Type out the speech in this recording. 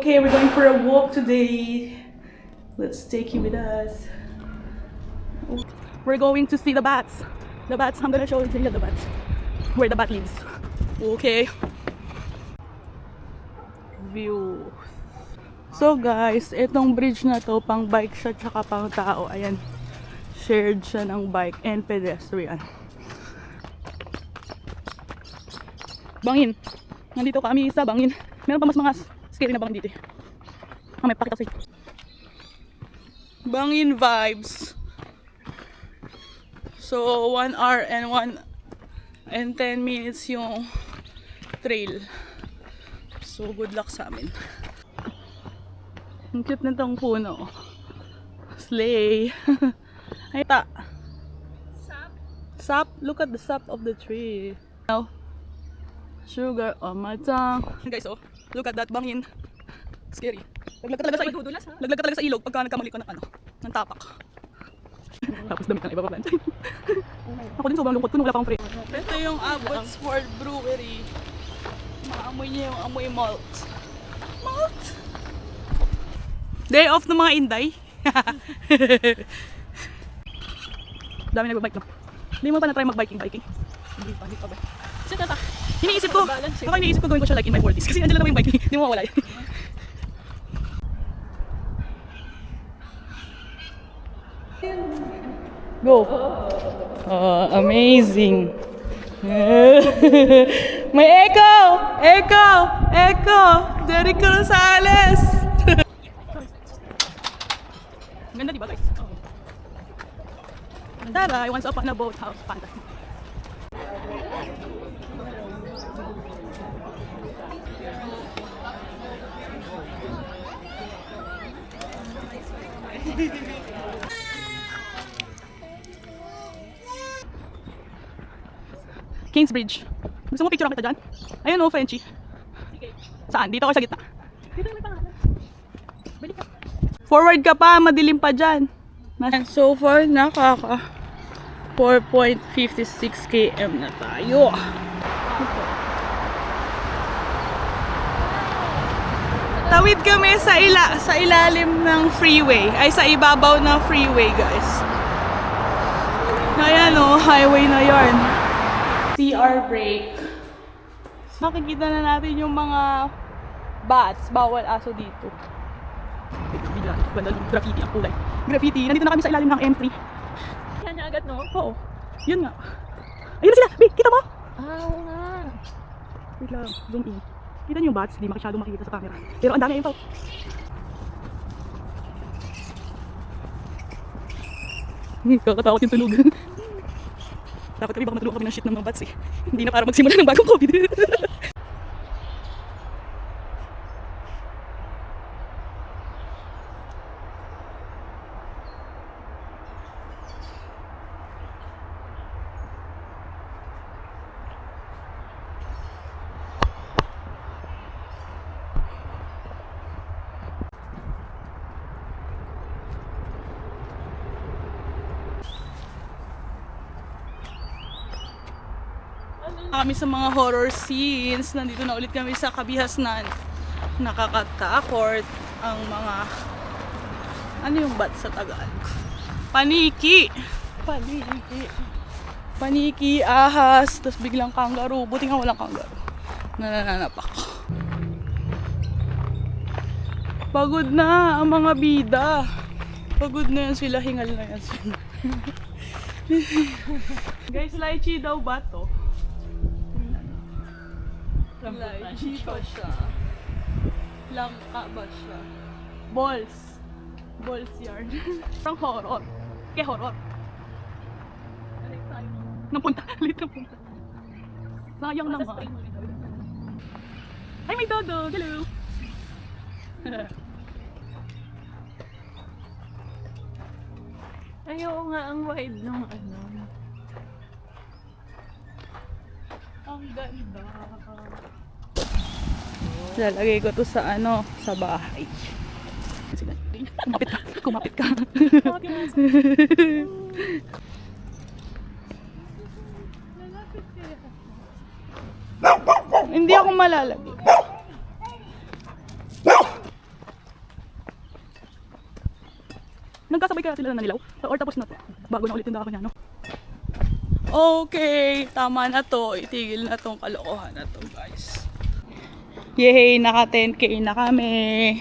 Okay, we're going for a walk today. Let's take you with us. We're going to see the bats. The bats, I'm gonna show you the bats. Where the bat lives. Okay. View. So guys, itong bridge na to, pang bike siya tsaka pang tao. Ayan. Shared siya ng bike and pedestrian. Bangin. Nandito kami sa Bangin. Meron pa mas mga scary na bangin dito. May pakita sa'yo. Bangin vibes. So 1 hour and 10 minutes yung trail. So good luck sa amin. Ang cute na tong puno. Slay. Ay ta. Sap. Sap. Look at the sap of the tree. Now, sugar on my tongue. Guys, oh, look at that bangin. Scary. Laglag ka talaga sa ilog. Laglag ka talaga sa ilog pagka nagkamali ka ng ng tapak. Tapos damit ng iba pa plan. Ako din sobrang lungkot ko nung wala pa akong free. Ito yung Abbotsford Brewery. Maamoy niya yung amoy malt. Malt! Day off ng mga Inday. Dami nagbabike no. Hindi mo pa na-try mag-biking? Hindi pa ba? Sige ta. Iniisip ko gawin ko siya like in my 40s. Kasi andyan lang naman yung bike. Hindi mo mawala yun. Go! Amazing! May echo! Echo! Echo! Jericho Rosales! Ganda diba guys? Tara, once upon a boat house. Fantastic. Kingsbridge. Gusto mo picture kita dyan? Ayun o, Frenchie. Saan? Dito ako sa gitna. Dito may pangalan. Balik ka. Forward ka pa, madilim pa dyan. And so far, nakaka 4.56 km na tayo. Tawid kami sa ilalim ng freeway. Ay, sa ibabaw ng freeway, guys. Ayan o, highway na yarn. CR break. Makikita na natin yung mga bats. Bawal aso dito. Bigla, ganda ng graffiti ang kulay. Graffiti. Nandito na kami sa ilalim ng M3. Yan na agad, no? Oo. Yun nga. Ayun na sila. Wait, kita mo? Oo nga. Wait lang. Zoom in. Kita niyo yung bats? Hindi masyadong makikita sa camera. Pero ang dami info. Kakatakot yung tulog. Dapat kami baka matulungan kami ng shit ng mga bats eh. Hindi na para magsimula ng bagong COVID. Kami sa mga horror scenes. Nandito na ulit kami sa Kabihasnan. Nakakatakot ang mga ano yung bat sa Tagalog? Paniki! Paniki, ahas, tapos biglang kangaroo. Buti nga walang kangaroo. Nananapak. Pagod na ang mga bida. Pagod na yan sila, hingal na yan sila. Guys, lychee daw ba to? Lychee pa siya. Langka ba siya? Balls yarn. Parang horror. Kaya horror. Napunta. Sayang naman. Ay, may dodo. Hello. Ayoko nga ang wide nung ano. Ang ganda. Lalagay ko to sa sa bahay. Sige. Kumapit ka. Hindi ako malalagay. Nagkasabay kaya sila na nilaw? Or tapos na to? Bago na ulit yung dako niya, no? Okay, tama na to. Itigil na tong kalokohan na to, guys. Yay, naka 10K na kami.